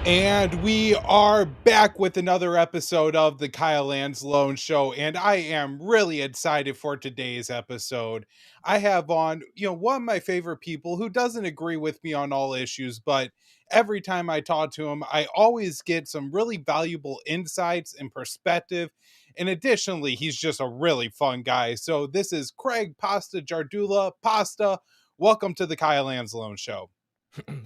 And we are back with another episode of the Kyle Lanslone Show, and I am really excited for today's episode. I have on, one of my favorite people who doesn't agree with me on all issues, but every time I talk to him, I always get some really valuable insights and perspective. And additionally, he's just a really fun guy. So this is Craig Pasta Jardula. Pasta, welcome to the Kyle Lanslone Show.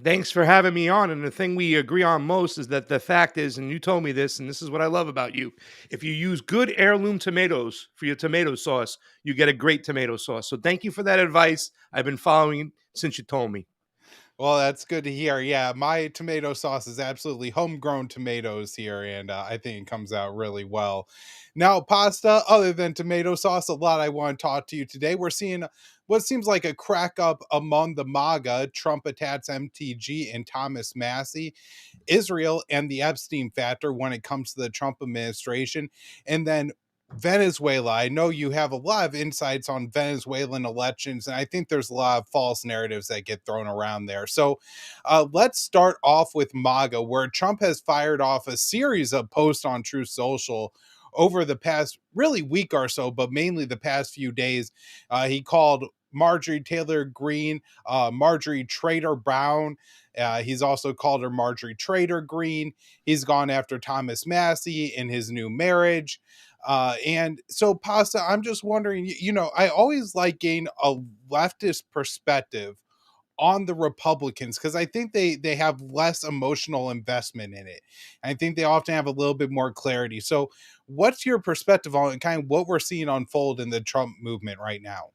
Thanks for having me on. And the thing we agree on most is that the fact is, and you told me this, and this is what I love about you. If you use good heirloom tomatoes for your tomato sauce, you get a great tomato sauce. So thank you for that advice. I've been following since you told me. Well, that's good to hear. Yeah, my tomato sauce is absolutely homegrown tomatoes here, and I think it comes out really well. Now, pasta, other than tomato sauce, a lot I want to talk to you today. We're seeing what seems like a crack up among the MAGA, Trump attacks MTG and Thomas Massie, Israel, and the Epstein factor when it comes to the Trump administration. And then Venezuela. I know you have a lot of insights on Venezuelan elections, and I think there's a lot of false narratives that get thrown around there. So let's start off with MAGA, where Trump has fired off a series of posts on Truth Social over the past really week or so, but mainly the past few days. He called Marjorie Taylor Greene, Marjorie Trader Brown. He's also called her Marjorie Trader Greene. He's gone after Thomas Massie in his new marriage. And so, Pasta, I'm just wondering, I always like getting a leftist perspective on the Republicans because I think they have less emotional investment in it. I think they often have a little bit more clarity. So, what's your perspective on kind of what we're seeing unfold in the Trump movement right now?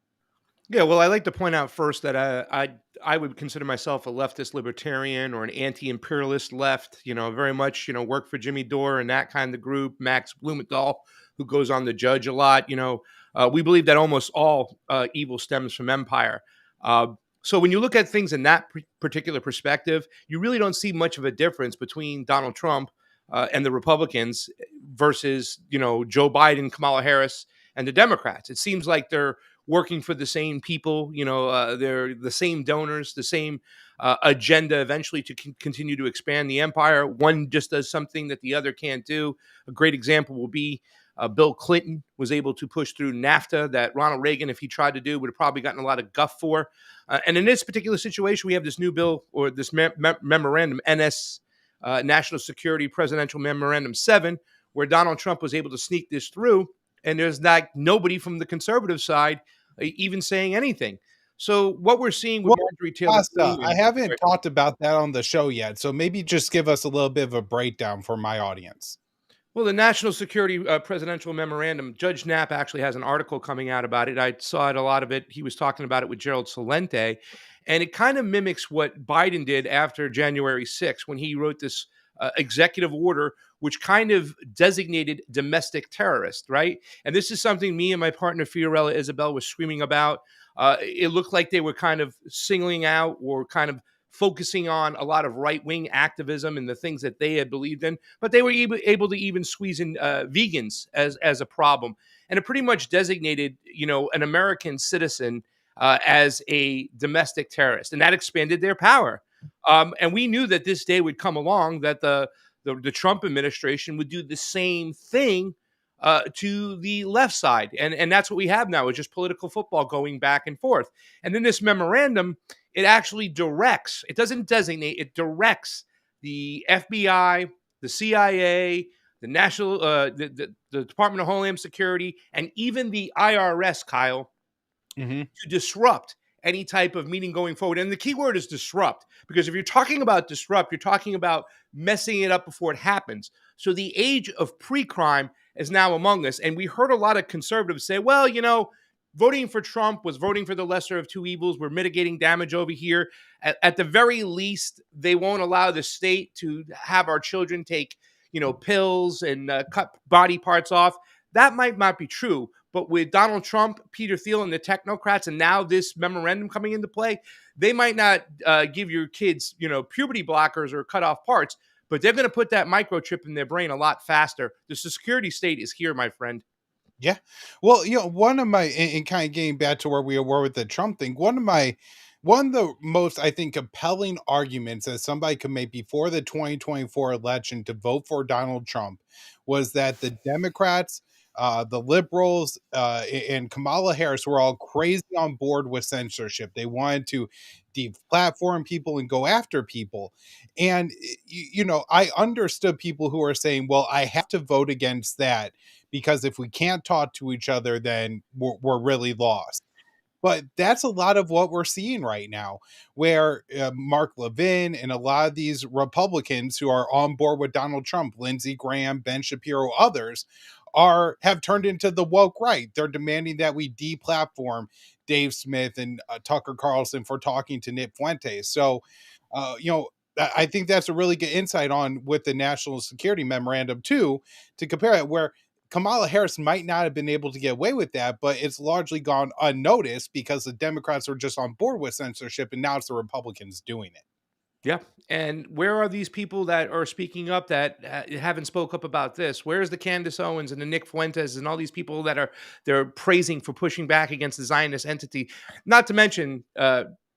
Yeah, well, I like to point out first that I would consider myself a leftist libertarian or an anti-imperialist left. Very much work for Jimmy Dore and that kind of group. Max Blumenthal, who goes on the Judge a lot. We believe that almost all evil stems from empire. So when you look at things in that particular perspective, you really don't see much of a difference between Donald Trump and the Republicans versus Joe Biden, Kamala Harris, and the Democrats. It seems like they're working for the same people. They're the same donors, the same agenda eventually to continue to expand the empire. One just does something that the other can't do. A great example will be Bill Clinton was able to push through NAFTA that Ronald Reagan, if he tried to do, would have probably gotten a lot of guff for. And in this particular situation, we have this new bill or this memorandum, National Security Presidential Memorandum 7, where Donald Trump was able to sneak this through. And there's nobody from the conservative side even saying anything. So what we're seeing with Marjorie Taylor Greene, I haven't talked about that on the show yet, so maybe just give us a little bit of a breakdown for my audience. Well, the National Security Presidential Memorandum, Judge Knapp actually has an article coming out about it. I saw it, a lot of it. He was talking about it with Gerald Celente, and it kind of mimics what Biden did after January 6th when he wrote this executive order, which kind of designated domestic terrorists, right? And this is something me and my partner Fiorella Isabel was screaming about. It looked like they were kind of singling out or kind of focusing on a lot of right-wing activism and the things that they had believed in, but they were able to even squeeze in vegans as a problem. And it pretty much designated, an American citizen as a domestic terrorist, and that expanded their power. And we knew that this day would come along that the Trump administration would do the same thing to the left side. And that's what we have now, is just political football going back and forth. And then this memorandum, it actually directs, it doesn't designate, it directs the FBI, the CIA, the National, the Department of Homeland Security, and even the IRS, Kyle, to disrupt any type of meeting going forward. And the key word is disrupt, because if you're talking about disrupt, you're talking about messing it up before it happens. So the age of pre-crime is now among us. And we heard a lot of conservatives say, well, voting for Trump was voting for the lesser of two evils. We're mitigating damage over here. At the very least, they won't allow the state to have our children take, pills and cut body parts off. That might not be true. But with Donald Trump, Peter Thiel, and the technocrats, and now this memorandum coming into play, they might not give your kids, puberty blockers or cut off parts, but they're going to put that microchip in their brain a lot faster. The security state is here, my friend. Yeah. Well, one of my, and kind of getting back to where we were with the Trump thing, one of my one of the most, I think, compelling arguments that somebody could make before the 2024 election to vote for Donald Trump was that the Democrats, the liberals, and Kamala Harris were all crazy on board with censorship. They wanted to deplatform people and go after people. And, I understood people who are saying, well, I have to vote against that because if we can't talk to each other, then we're really lost. But that's a lot of what we're seeing right now, where Mark Levin and a lot of these Republicans who are on board with Donald Trump, Lindsey Graham, Ben Shapiro, others, are have turned into the woke right. They're demanding that we deplatform Dave Smith and Tucker Carlson for talking to Nick Fuentes. So, I think that's a really good insight on with the national security memorandum too, to compare it where Kamala Harris might not have been able to get away with that, but it's largely gone unnoticed because the Democrats are just on board with censorship, and now it's the Republicans doing it. Yeah. And where are these people that are speaking up that haven't spoke up about this? Where's the Candace Owens and the Nick Fuentes and all these people that are they're praising for pushing back against the Zionist entity? Not to mention,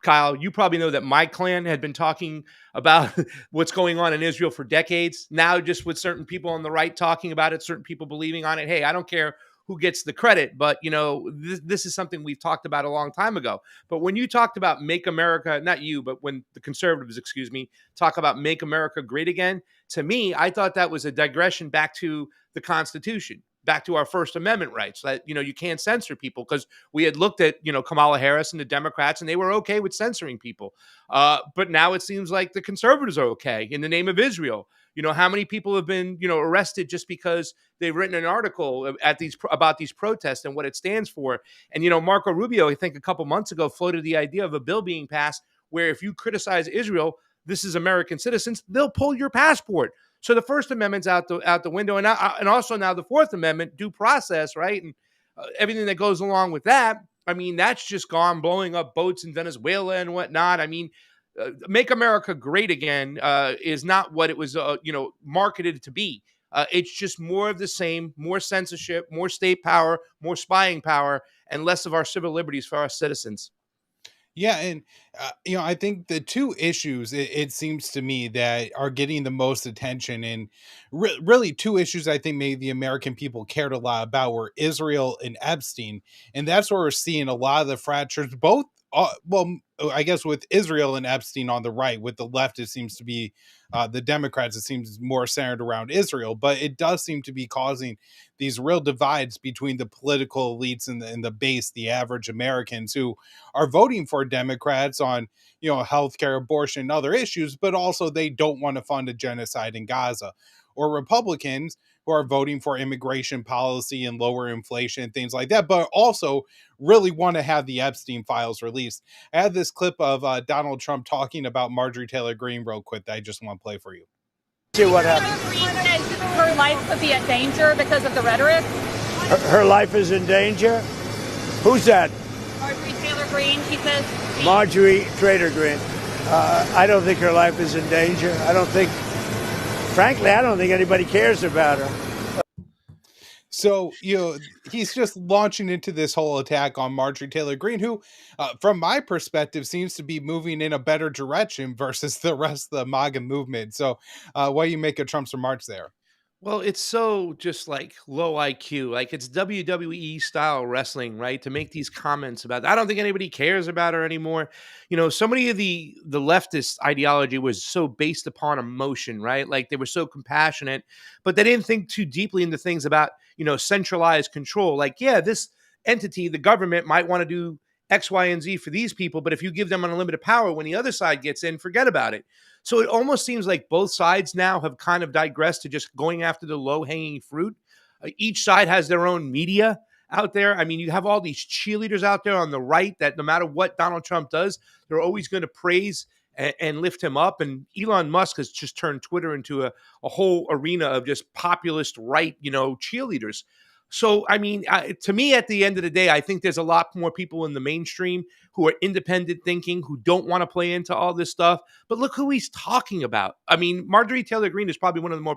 Kyle, you probably know that my clan had been talking about what's going on in Israel for decades. Now, just with certain people on the right talking about it, certain people believing on it. Hey, I don't care who gets the credit, but this is something we've talked about a long time ago. But when you talked about make America, not you, but when the conservatives, excuse me, talk about make America great again, to me, I thought that was a digression back to the Constitution, back to our First Amendment rights that, you can't censor people because we had looked at, Kamala Harris and the Democrats and they were okay with censoring people. But now it seems like the conservatives are okay in the name of Israel. How many people have been, arrested just because they've written an article about these protests and what it stands for. And, Marco Rubio, I think a couple months ago, floated the idea of a bill being passed where if you criticize Israel, this is American citizens, they'll pull your passport. So the First Amendment's out the window, and also now the Fourth Amendment, due process, right, and everything that goes along with that. I mean, that's just gone, blowing up boats in Venezuela and whatnot. I mean, make America great again is not what it was, marketed to be. It's just more of the same, more censorship, more state power, more spying power, and less of our civil liberties for our citizens. Yeah, and I think the two issues it seems to me that are getting the most attention, and really two issues I think maybe the American people cared a lot about were Israel and Epstein, and that's where we're seeing a lot of the fractures. Both, I guess with Israel and Epstein on the right, with the left it seems to be the Democrats. It seems more centered around Israel, but it does seem to be causing these real divides between the political elites and the base, the average Americans who are voting for Democrats on, healthcare, abortion, and other issues, but also they don't want to fund a genocide in Gaza. Or Republicans who are voting for immigration policy and lower inflation and things like that, but also really want to have the Epstein files released. I had this clip of Donald Trump talking about Marjorie Taylor Greene real quick that I just want to play for you. See what happens. Greene says her life could be at danger because of the rhetoric. Her life is in danger? Who's that? Marjorie Taylor Greene, she says. Marjorie Taylor Greene. I don't think her life is in danger. Frankly, I don't think anybody cares about her. So, he's just launching into this whole attack on Marjorie Taylor Greene, who, from my perspective, seems to be moving in a better direction versus the rest of the MAGA movement. So, what do you make of Trump's remarks there? Well, it's so just like low IQ, like it's WWE style wrestling, right? To make these comments about I don't think anybody cares about her anymore. So many of the leftist ideology was so based upon emotion, right? Like they were so compassionate, but they didn't think too deeply into things about, centralized control. Like, yeah, this entity, the government might want to do X, Y, and Z for these people, but if you give them unlimited power, when the other side gets in, forget about it. So it almost seems like both sides now have kind of digressed to just going after the low hanging fruit. Each side has their own media out there. I mean, you have all these cheerleaders out there on the right that no matter what Donald Trump does, they're always going to praise and lift him up. And Elon Musk has just turned Twitter into a whole arena of just populist right, cheerleaders. So, I mean, to me, at the end of the day, I think there's a lot more people in the mainstream who are independent thinking, who don't want to play into all this stuff. But look who he's talking about. I mean, Marjorie Taylor Greene is probably one of the more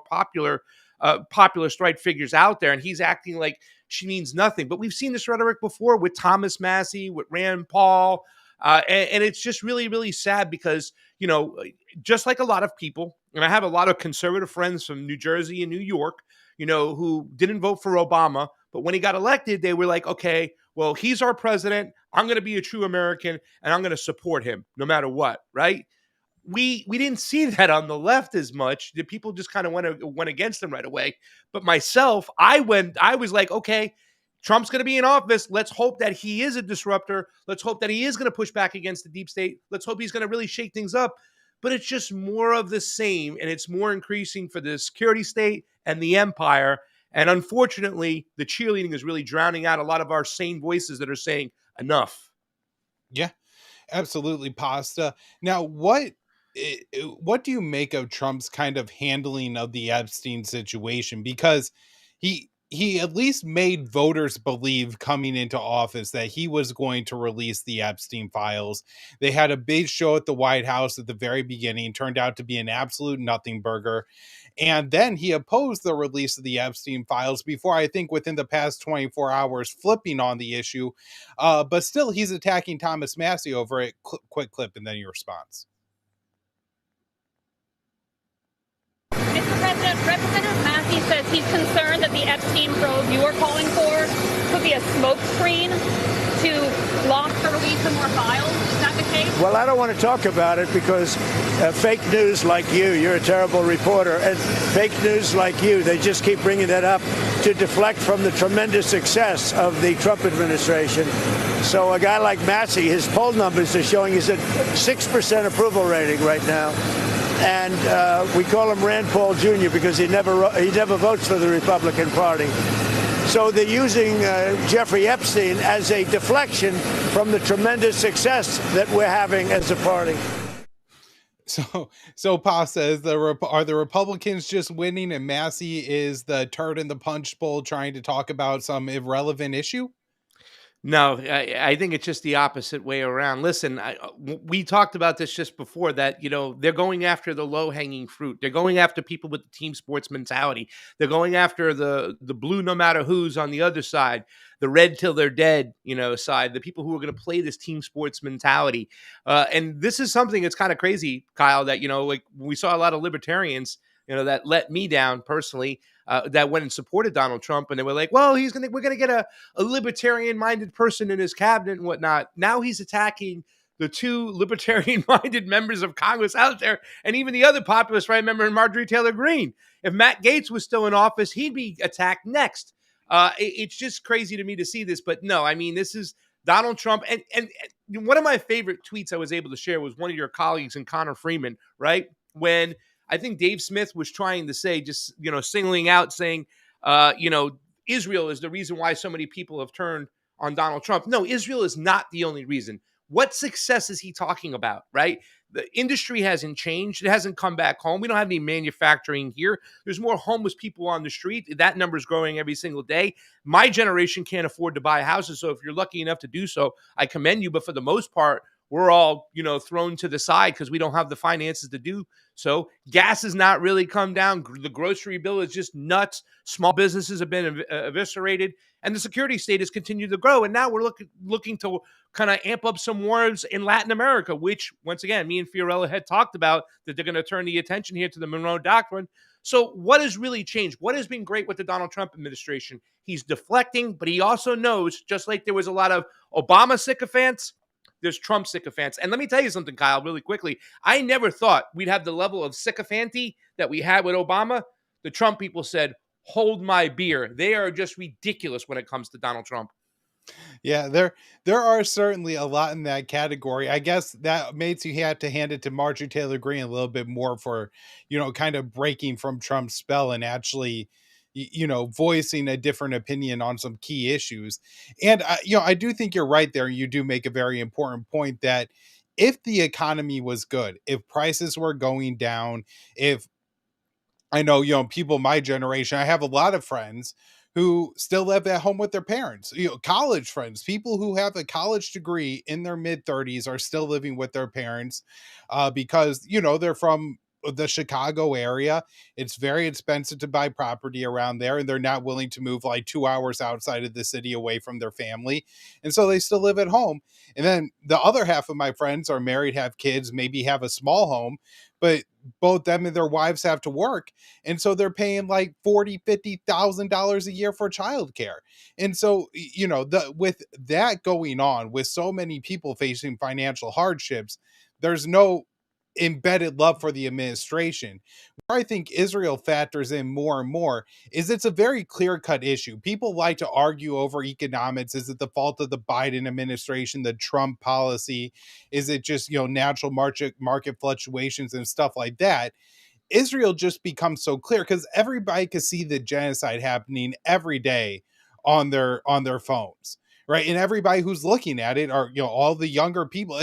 populist right figures out there, and he's acting like she means nothing. But we've seen this rhetoric before with Thomas Massie, with Rand Paul. And it's just really, really sad because, just like a lot of people, and I have a lot of conservative friends from New Jersey and New York, who didn't vote for Obama, but when he got elected, they were like, okay, well, he's our president. I'm going to be a true American and I'm going to support him no matter what, right? We didn't see that on the left as much. The people just kind of went against him right away. But myself, I was like, okay, Trump's going to be in office. Let's hope that he is a disruptor. Let's hope that he is going to push back against the deep state. Let's hope he's going to really shake things up. But it's just more of the same, and it's more increasing for the security state and the empire. And unfortunately, the cheerleading is really drowning out a lot of our sane voices that are saying enough. Yeah, absolutely, Pasta. Now, what do you make of Trump's kind of handling of the Epstein situation? Because he at least made voters believe coming into office that he was going to release the Epstein files. They had a big show at the White House at the very beginning, turned out to be an absolute nothing burger. And then he opposed the release of the Epstein files before, I think, within the past 24 hours, flipping on the issue. But still, he's attacking Thomas Massie over it. Quick clip, and then your response. Mr. President, Representative Massie says he's concerned that the Epstein probe you are calling for could be a smokescreen to block the release of more files. Is that the case? Well, I don't want to talk about it because fake news like you're a terrible reporter, and fake news like they just keep bringing that up to deflect from the tremendous success of the Trump administration. So a guy like Massie, his poll numbers are showing he's at 6% approval rating right now. And we call him Rand Paul Jr. because he never votes for the Republican Party. So they're using Jeffrey Epstein as a deflection from the tremendous success that we're having as a party. So Pa says, are the Republicans just winning and Massie is the turd in the punch bowl trying to talk about some irrelevant issue? No, I think it's just the opposite way around. Listen, we talked about this just before that, they're going after the low-hanging fruit. They're going after people with the team sports mentality. They're going after the blue no matter who's on the other side, the red till they're dead, side, the people who are going to play this team sports mentality. And this is something that's kind of crazy, Kyle, that, like we saw a lot of libertarians, that let me down personally, that went and supported Donald Trump, and they were like, well, we're going to get a libertarian-minded person in his cabinet and whatnot. Now he's attacking the two libertarian-minded members of Congress out there, and even the other populist right member, Marjorie Taylor Greene. If Matt Gaetz was still in office, he'd be attacked next. It's just crazy to me to see this, but no, I mean, this is Donald Trump. And one of my favorite tweets I was able to share was one of your colleagues and Connor Freeman, right? When I think Dave Smith was trying to say, just, singling out, saying, Israel is the reason why so many people have turned on Donald Trump. No, Israel is not the only reason. What success is he talking about, right? The industry hasn't changed. It hasn't come back home. We don't have any manufacturing here. There's more homeless people on the street. That number is growing every single day. My generation can't afford to buy houses. So if you're lucky enough to do so, I commend you. But for the most part, we're all, thrown to the side because we don't have the finances to do so. Gas has not really come down. The grocery bill is just nuts. Small businesses have been eviscerated, and the security state has continued to grow. And now we're looking to kind of amp up some wars in Latin America, which, once again, me and Fiorella had talked about, that they're going to turn the attention here to the Monroe Doctrine. So what has really changed? What has been great with the Donald Trump administration? He's deflecting, but he also knows, just like there was a lot of Obama sycophants, there's Trump sycophants. And let me tell you something, Kyle, really quickly. I never thought we'd have the level of sycophancy that we had with Obama. The Trump people said, hold my beer. They are just ridiculous when it comes to Donald Trump. Yeah, there are certainly a lot in that category. I guess that makes you have to hand it to Marjorie Taylor Greene a little bit more for, kind of breaking from Trump's spell and actually, voicing a different opinion on some key issues. And, I do think you're right there. You do make a very important point that if the economy was good, if prices were going down, if I know, people my generation, I have a lot of friends who still live at home with their parents, college friends, people who have a college degree in their mid 30s are still living with their parents because, they're from the Chicago area, it's very expensive to buy property around there, and they're not willing to move like 2 hours outside of the city away from their family. And so they still live at home. And then the other half of my friends are married, have kids, maybe have a small home, but both them and their wives have to work. And so they're paying like $40,000-$50,000 a year for childcare. And so, with that going on, with so many people facing financial hardships, there's no embedded love for the administration. Where I think Israel factors in more and more is it's a very clear cut issue. People like to argue over economics. Is it the fault of the Biden administration, the Trump policy? Is it just, natural market fluctuations and stuff like that? Israel just becomes so clear because everybody can see the genocide happening every day on their phones, right? And everybody who's looking at it are, all the younger people.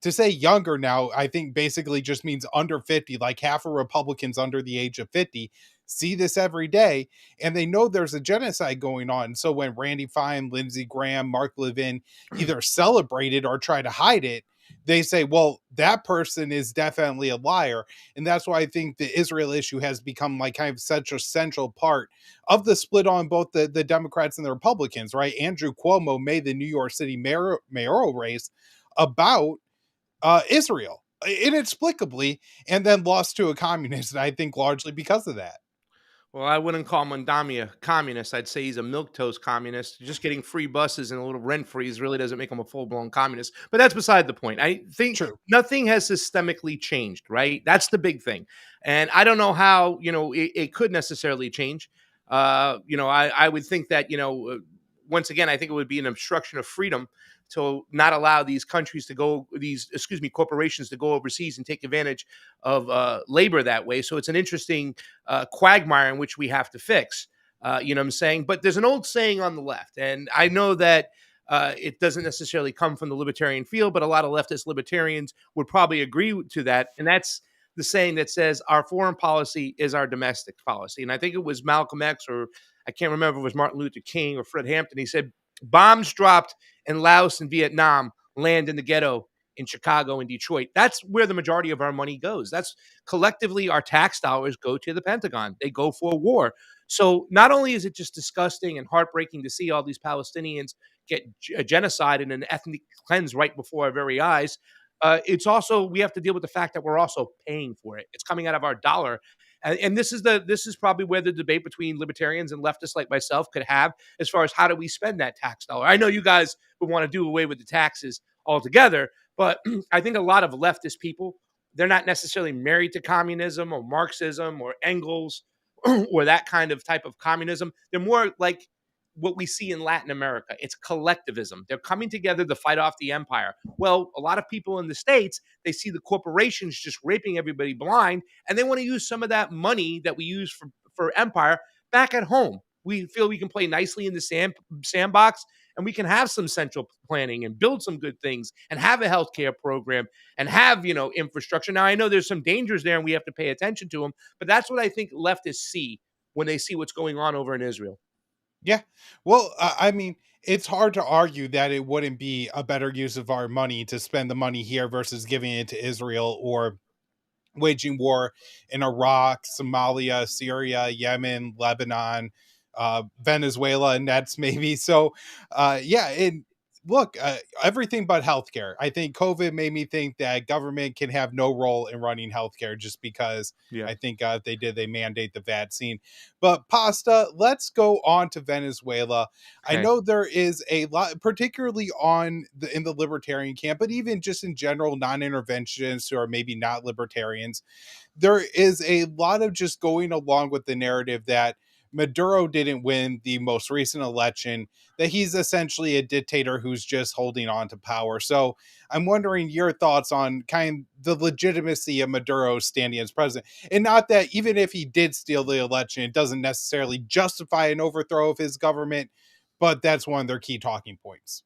To say younger now, I think basically just means under 50. Like half of Republicans under the age of 50 see this every day, and they know there's a genocide going on. So when Randy Fine, Lindsey Graham, Mark Levin either celebrate it or try to hide it, they say, well, that person is definitely a liar. And that's why I think the Israel issue has become like kind of such a central part of the split on both the Democrats and the Republicans, right? Andrew Cuomo made the New York City mayoral race about Israel inexplicably, and then lost to a communist. And I think largely because of that. Well, I wouldn't call Mondami a communist. I'd say he's a milquetoast communist. Just getting free buses and a little rent freeze really doesn't make him a full-blown communist. But that's beside the point. I think True. nothing has systemically changed, right? That's the big thing. And I don't know how, it could necessarily change. I would think that, once again, I think it would be an obstruction of freedom to not allow these corporations to go overseas and take advantage of labor that way. So it's an interesting quagmire in which we have to fix. You know what I'm saying? But there's an old saying on the left, and I know that it doesn't necessarily come from the libertarian field, but a lot of leftist libertarians would probably agree to that. And that's the saying that says our foreign policy is our domestic policy. And I think it was Malcolm X, or I can't remember if it was Martin Luther King or Fred Hampton. He said, bombs dropped in Laos and Vietnam land in the ghetto in Chicago and Detroit. That's where the majority of our money goes. That's collectively our tax dollars go to the Pentagon. They go for war. So not only is it just disgusting and heartbreaking to see all these Palestinians get genocide and an ethnic cleanse right before our very eyes, it's also, we have to deal with the fact that we're also paying for it. It's coming out of our dollar. And this is probably where the debate between libertarians and leftists like myself could have, as far as how do we spend that tax dollar. I know you guys would want to do away with the taxes altogether, but I think a lot of leftist people, they're not necessarily married to communism or Marxism or Engels or that kind of type of communism. They're more like what we see in Latin America. It's collectivism. They're coming together to fight off the empire. Well, a lot of people in the States, they see the corporations just raping everybody blind, and they want to use some of that money that we use for empire back at home. We feel we can play nicely in the sandbox, and we can have some central planning and build some good things and have a healthcare program and have, infrastructure. Now, I know there's some dangers there and we have to pay attention to them, but that's what I think leftists see when they see what's going on over in Israel. Yeah. Well, I mean, it's hard to argue that it wouldn't be a better use of our money to spend the money here versus giving it to Israel or waging war in Iraq, Somalia, Syria, Yemen, Lebanon, Venezuela, and that's maybe. So, yeah. And look, everything but healthcare. I think COVID made me think that government can have no role in running healthcare just because Yeah. I think they mandate the vaccine. But Pasta, let's go on to Venezuela. I Okay. know there is a lot, particularly in the libertarian camp, but even just in general, non-interventionists who are maybe not libertarians, there is a lot of just going along with the narrative that Maduro didn't win the most recent election, that he's essentially a dictator who's just holding on to power. So I'm wondering your thoughts on kind of the legitimacy of Maduro standing as president. And not that even if he did steal the election, it doesn't necessarily justify an overthrow of his government, but that's one of their key talking points.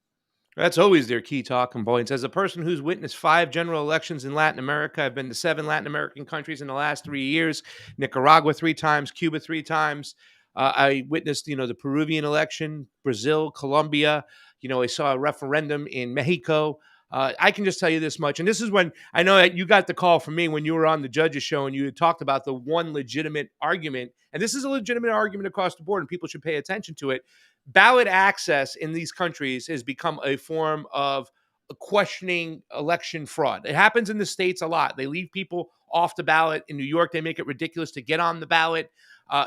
That's always their key talking points. As a person who's witnessed 5 general elections in Latin America, I've been to 7 Latin American countries in the last 3 years, Nicaragua 3 times, Cuba 3 times. I witnessed, the Peruvian election, Brazil, Colombia. I saw a referendum in Mexico. I can just tell you this much, and this is when I know that you got the call from me when you were on the Judges show and you had talked about the one legitimate argument, and this is a legitimate argument across the board, and people should pay attention to it. Ballot access in these countries has become a form of questioning election fraud. It happens in the States a lot. They leave people off the ballot. In New York, they make it ridiculous to get on the ballot.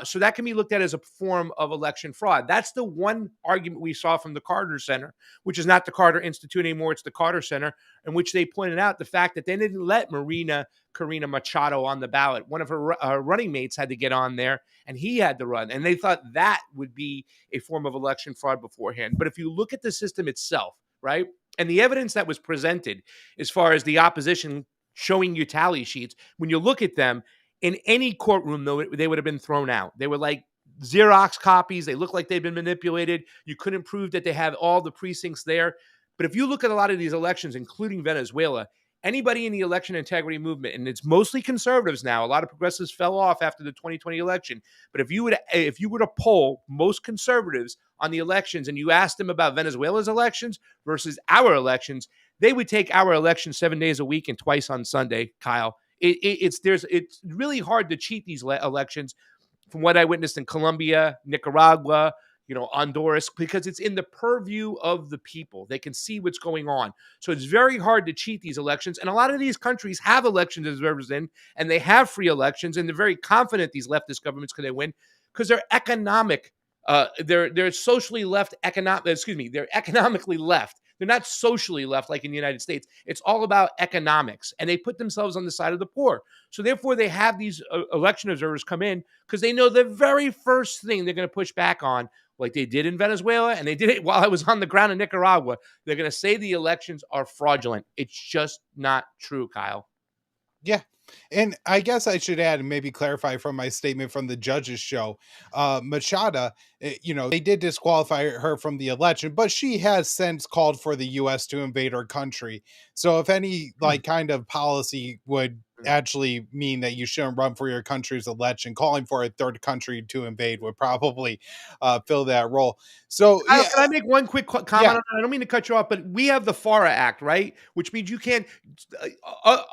So that can be looked at as a form of election fraud. That's the one argument we saw from the Carter Center, which is not the Carter Institute anymore. It's the Carter Center, in which they pointed out the fact that they didn't let Marina Corina Machado on the ballot. One of her running mates had to get on there, and he had to run. And they thought that would be a form of election fraud beforehand. But if you look at the system itself, right, and the evidence that was presented as far as the opposition showing you tally sheets, when you look at them, in any courtroom, though, they would have been thrown out. They were like Xerox copies. They looked like they'd been manipulated. You couldn't prove that they have all the precincts there. But if you look at a lot of these elections, including Venezuela, anybody in the election integrity movement, and it's mostly conservatives now, a lot of progressives fell off after the 2020 election. But if you were to poll most conservatives on the elections and you asked them about Venezuela's elections versus our elections, they would take our elections 7 days a week and twice on Sunday, Kyle. It's really hard to cheat these elections from what I witnessed in Colombia, Nicaragua, Honduras, because it's in the purview of the people. They can see what's going on. So it's very hard to cheat these elections. And a lot of these countries have elections observers in, and they have free elections, and they're very confident these leftist governments can they win because they're economic. They're socially left they're economically left. They're not socially left like in the United States. It's all about economics, and they put themselves on the side of the poor. So therefore, they have these election observers come in because they know the very first thing they're going to push back on, like they did in Venezuela, and they did it while I was on the ground in Nicaragua. They're going to say the elections are fraudulent. It's just not true, Kyle. Yeah. And I guess I should add and maybe clarify from my statement from the Judges show, Machado, they did disqualify her from the election, but she has since called for the U.S. to invade her country. So if any kind of policy would actually mean that you shouldn't run for your country's election, calling for a third country to invade would probably fill that role. So Kyle, can I make one quick comment on that? I don't mean to cut you off, but we have the FARA Act, right? Which means you can't,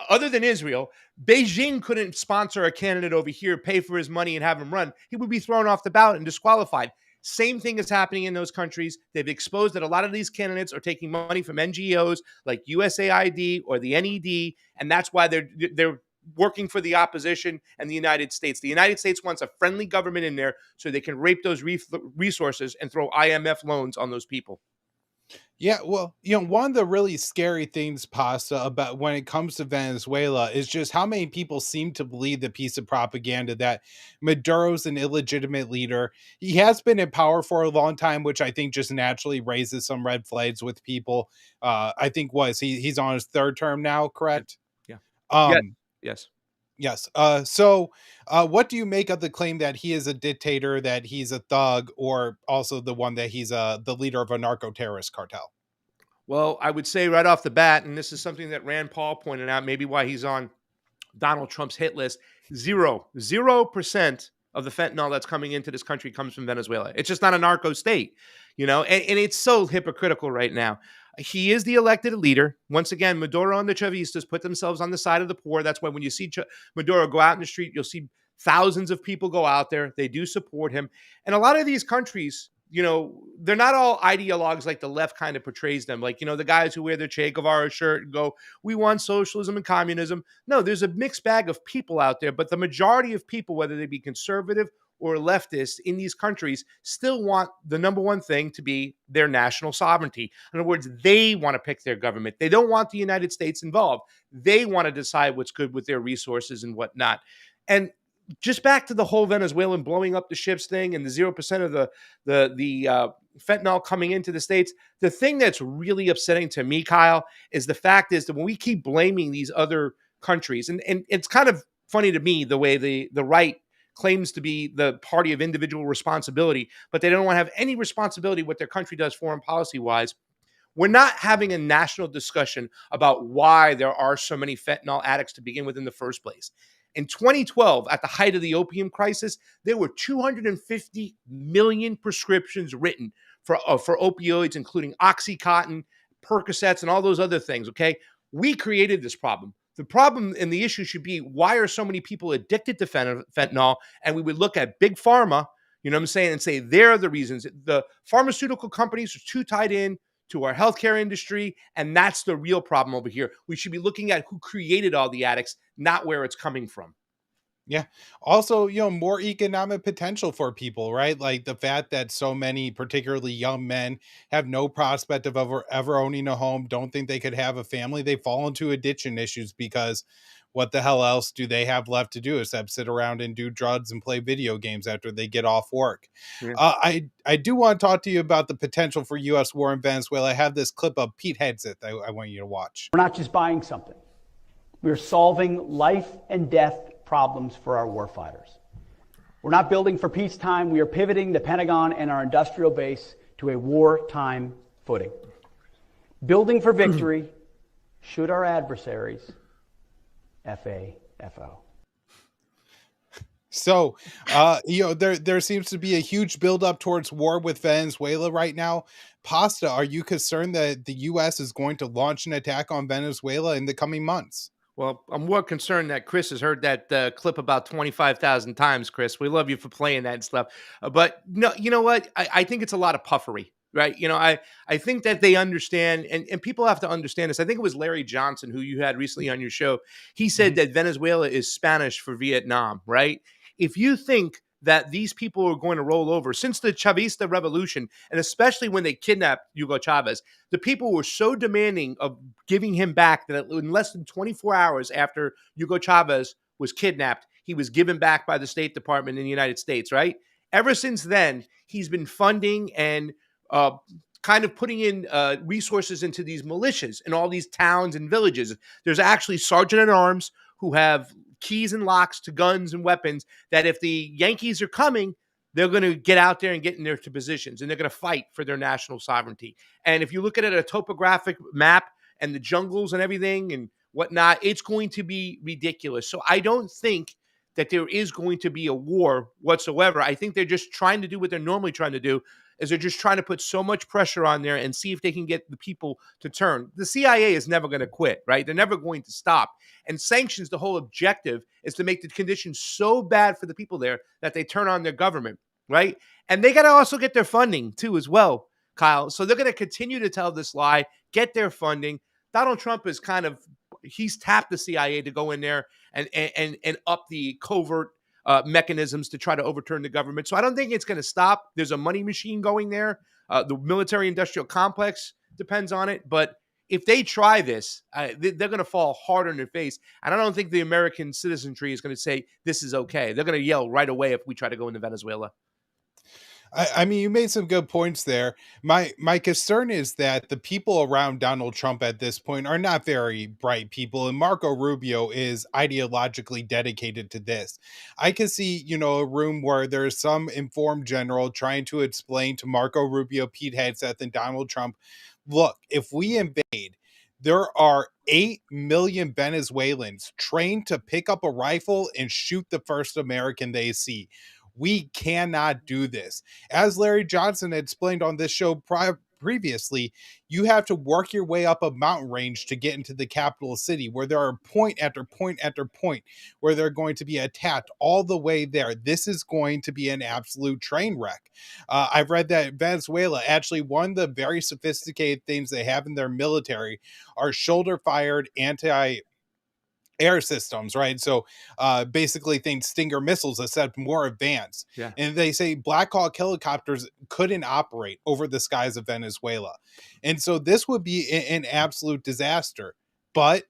other than Israel, Beijing couldn't sponsor a candidate over here, pay for his money and have him run. He would be thrown off the ballot and disqualified. Same thing is happening in those countries. They've exposed that a lot of these candidates are taking money from NGOs like USAID or the NED, and that's why they're working for the opposition and the United States. The United States wants a friendly government in there so they can rape those resources and throw IMF loans on those people. Yeah, well, one of the really scary things, Pasta, about when it comes to Venezuela is just how many people seem to believe the piece of propaganda that Maduro's an illegitimate leader. He has been in power for a long time, which I think just naturally raises some red flags with people. I think he's on his third term now, correct? Yeah. Yes. Yes. So what do you make of the claim that he is a dictator, that he's a thug, or also the one that he's the leader of a narco-terrorist cartel? Well, I would say right off the bat, and this is something that Rand Paul pointed out, maybe why he's on Donald Trump's hit list, 0% of the fentanyl that's coming into this country comes from Venezuela. It's just not a narco state, and it's so hypocritical right now. He is the elected leader. Once again, Maduro and the Chavistas put themselves on the side of the poor. That's why when you see Maduro go out in the street, you'll see thousands of people go out there. They do support him. And a lot of these countries, they're not all ideologues like the left kind of portrays them. Like, the guys who wear their Che Guevara shirt and go, we want socialism and communism. No, there's a mixed bag of people out there. But the majority of people, whether they be conservative or leftist in these countries, still want the number one thing to be their national sovereignty. In other words, they want to pick their government. They don't want the United States involved. They want to decide what's good with their resources and whatnot. And just back to the whole Venezuelan blowing up the ships thing and the 0% of the fentanyl coming into the States. The thing that's really upsetting to me, Kyle, is the fact is that when we keep blaming these other countries, and it's kind of funny to me the way the right claims to be the party of individual responsibility, but they don't want to have any responsibility what their country does foreign policy-wise. We're not having a national discussion about why there are so many fentanyl addicts to begin with in the first place. In 2012, at the height of the opium crisis, there were 250 million prescriptions written for opioids, including Oxycontin, Percocets and all those other things, okay? We created this problem. The problem and the issue should be, why are so many people addicted to fentanyl? And we would look at big pharma, you know what I'm saying, and say they're the reasons. The pharmaceutical companies are too tied in to our healthcare industry, and that's the real problem over here. We should be looking at who created all the addicts, not where it's coming from. Yeah. Also, more economic potential for people, right? Like the fact that so many, particularly young men, have no prospect of ever owning a home, don't think they could have a family. They fall into addiction issues because what the hell else do they have left to do except sit around and do drugs and play video games after they get off work? Yeah. I do want to talk to you about the potential for U.S. war in Venezuela. I have this clip of Pete Hegseth I want you to watch. We're not just buying something. We're solving life and death problems for our warfighters. We're not building for peacetime. We are pivoting the Pentagon and our industrial base to a wartime footing. Building for victory should our adversaries FAFO. So, there seems to be a huge buildup towards war with Venezuela right now. Pasta, are you concerned that the U.S. is going to launch an attack on Venezuela in the coming months? Well, I'm more concerned that Chris has heard that clip about 25,000 times, Chris. We love you for playing that and stuff. But no, you know what? I think it's a lot of puffery, right? I think that they understand, and people have to understand this. I think it was Larry Johnson, who you had recently on your show. He said that Venezuela is Spanish for Vietnam, right? If you think that these people are going to roll over since the Chavista revolution, and especially when they kidnapped Hugo Chavez, the people were so demanding of giving him back that in less than 24 hours after Hugo Chavez was kidnapped, he was given back by the State Department in the United States, right? Ever since then, he's been funding and kind of putting in resources into these militias in all these towns and villages. There's actually sergeant at arms who have keys and locks to guns and weapons that if the Yankees are coming, they're going to get out there and get in their positions, and they're going to fight for their national sovereignty. And if you look at it, a topographic map and the jungles and everything and whatnot, it's going to be ridiculous. So I don't think that there is going to be a war whatsoever. I think they're just trying to do what they're normally trying to do, is they're just trying to put so much pressure on there and see if they can get the people to turn. The CIA is never going to quit, right? They're never going to stop. And sanctions, the whole objective is to make the conditions so bad for the people there that they turn on their government, right? And they got to also get their funding too as well, Kyle. So they're going to continue to tell this lie, get their funding. Donald Trump is he's tapped the CIA to go in there and up the covert mechanisms to try to overturn the government. So I don't think it's going to stop. There's a money machine going there. The military-industrial complex depends on it. But if they try this, they're going to fall hard on their face. And I don't think the American citizenry is going to say this is okay. They're going to yell right away if we try to go into Venezuela. I mean, you made some good points there. My concern is that the people around Donald Trump at this point are not very bright people, and Marco Rubio is ideologically dedicated to this. I can see, a room where there's some informed general trying to explain to Marco Rubio, Pete Hegseth, and Donald Trump, look, if we invade, there are 8 million Venezuelans trained to pick up a rifle and shoot the first American they see. We cannot do this. As Larry Johnson explained on this show previously, you have to work your way up a mountain range to get into the capital city, where there are point after point after point where they're going to be attacked all the way there. This is going to be an absolute train wreck. I've read that Venezuela, actually one of the very sophisticated things they have in their military are shoulder-fired air systems, right? So basically think Stinger missiles, except more advanced. Yeah. And they say Black Hawk helicopters couldn't operate over the skies of Venezuela. And so this would be an absolute disaster. But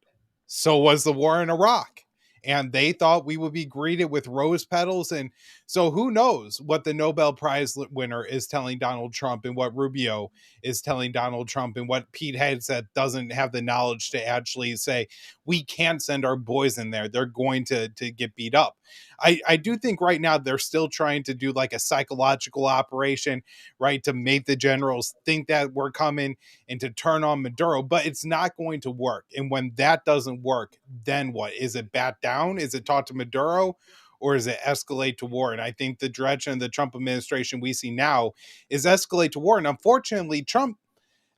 so was the war in Iraq. And they thought we would be greeted with rose petals. And so who knows what the Nobel Prize winner is telling Donald Trump and what Rubio is telling Donald Trump and what Pete Hegseth doesn't have the knowledge to actually say, we can't send our boys in there. They're going to get beat up. I do think right now they're still trying to do like a psychological operation, right, to make the generals think that we're coming and to turn on Maduro, but it's not going to work. And when that doesn't work, then what? Is it bat down? Is it talk to Maduro? Or is it escalate to war? And I think the direction of the Trump administration we see now is escalate to war. And unfortunately, Trump,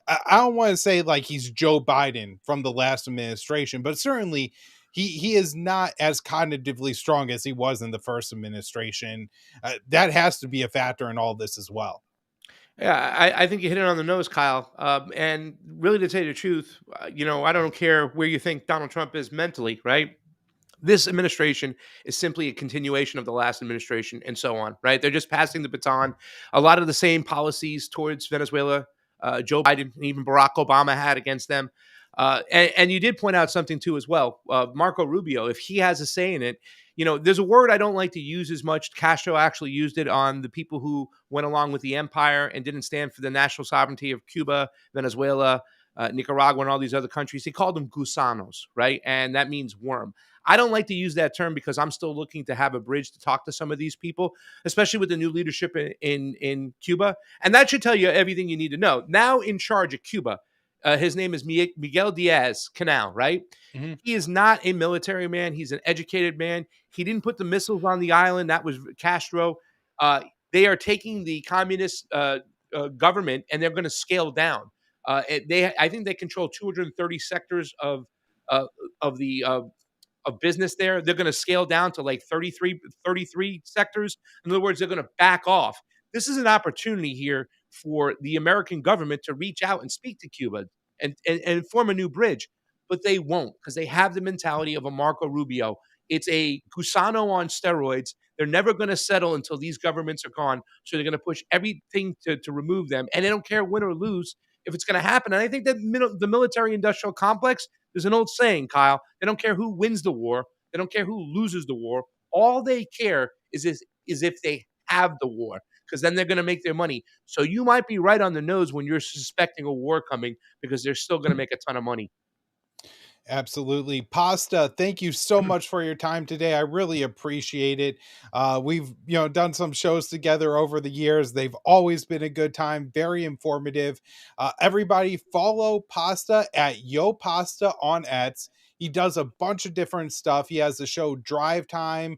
I don't want to say like he's Joe Biden from the last administration, but certainly he is not as cognitively strong as he was in the first administration. That has to be a factor in all this as well. Yeah, I think you hit it on the nose, Kyle. And really, to tell you the truth, I don't care where you think Donald Trump is mentally, right? This administration is simply a continuation of the last administration and so on, right? They're just passing the baton. A lot of the same policies towards Venezuela, Joe Biden and even Barack Obama had against them. And you did point out something too as well. Marco Rubio, if he has a say in it, there's a word I don't like to use as much. Castro actually used it on the people who went along with the empire and didn't stand for the national sovereignty of Cuba, Venezuela, Nicaragua, and all these other countries. He called them gusanos, right? And that means worm. I don't like to use that term because I'm still looking to have a bridge to talk to some of these people, especially with the new leadership in Cuba. And that should tell you everything you need to know. Now in charge of Cuba, his name is Miguel Diaz Canal, right? Mhm. He is not a military man. He's an educated man. He didn't put the missiles on the island. That was Castro. Uh, they are taking the communist government and they're going to scale down. I think they control 230 sectors uh, of the of business there. They're going to scale down to like 33 sectors. In other words, they're going to back off. This is an opportunity here for the American government to reach out and speak to Cuba and form a new bridge. But they won't because they have the mentality of a Marco Rubio. It's a Gusano on steroids. They're never going to settle until these governments are gone. So they're going to push everything to remove them. And they don't care win or lose if it's going to happen. And I think that the military industrial complex, there's an old saying, Kyle, they don't care who wins the war. They don't care who loses the war. All they care is if they have the war, because then they're going to make their money. So you might be right on the nose when you're suspecting a war coming because they're still going to make a ton of money. Absolutely. Pasta, thank you so much for your time today. I really appreciate it. We've, done some shows together over the years. They've always been a good time, very informative. Everybody follow Pasta at Yo Pasta on X. He does a bunch of different stuff. He has the show Drive Time.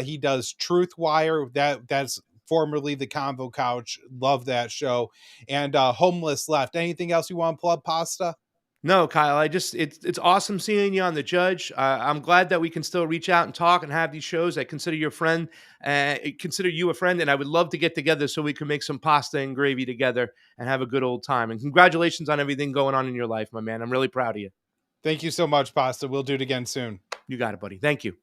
He does Truth Wire. That's formerly the Convo Couch. Love that show. And Homeless Left. Anything else you want to plug, Pasta? No, Kyle, it's awesome seeing you on The Judge. I'm glad that we can still reach out and talk and have these shows. I consider you a friend, consider you a friend, and I would love to get together so we can make some pasta and gravy together and have a good old time. And congratulations on everything going on in your life, my man. I'm really proud of you. Thank you so much, Pasta. We'll do it again soon. You got it, buddy. Thank you.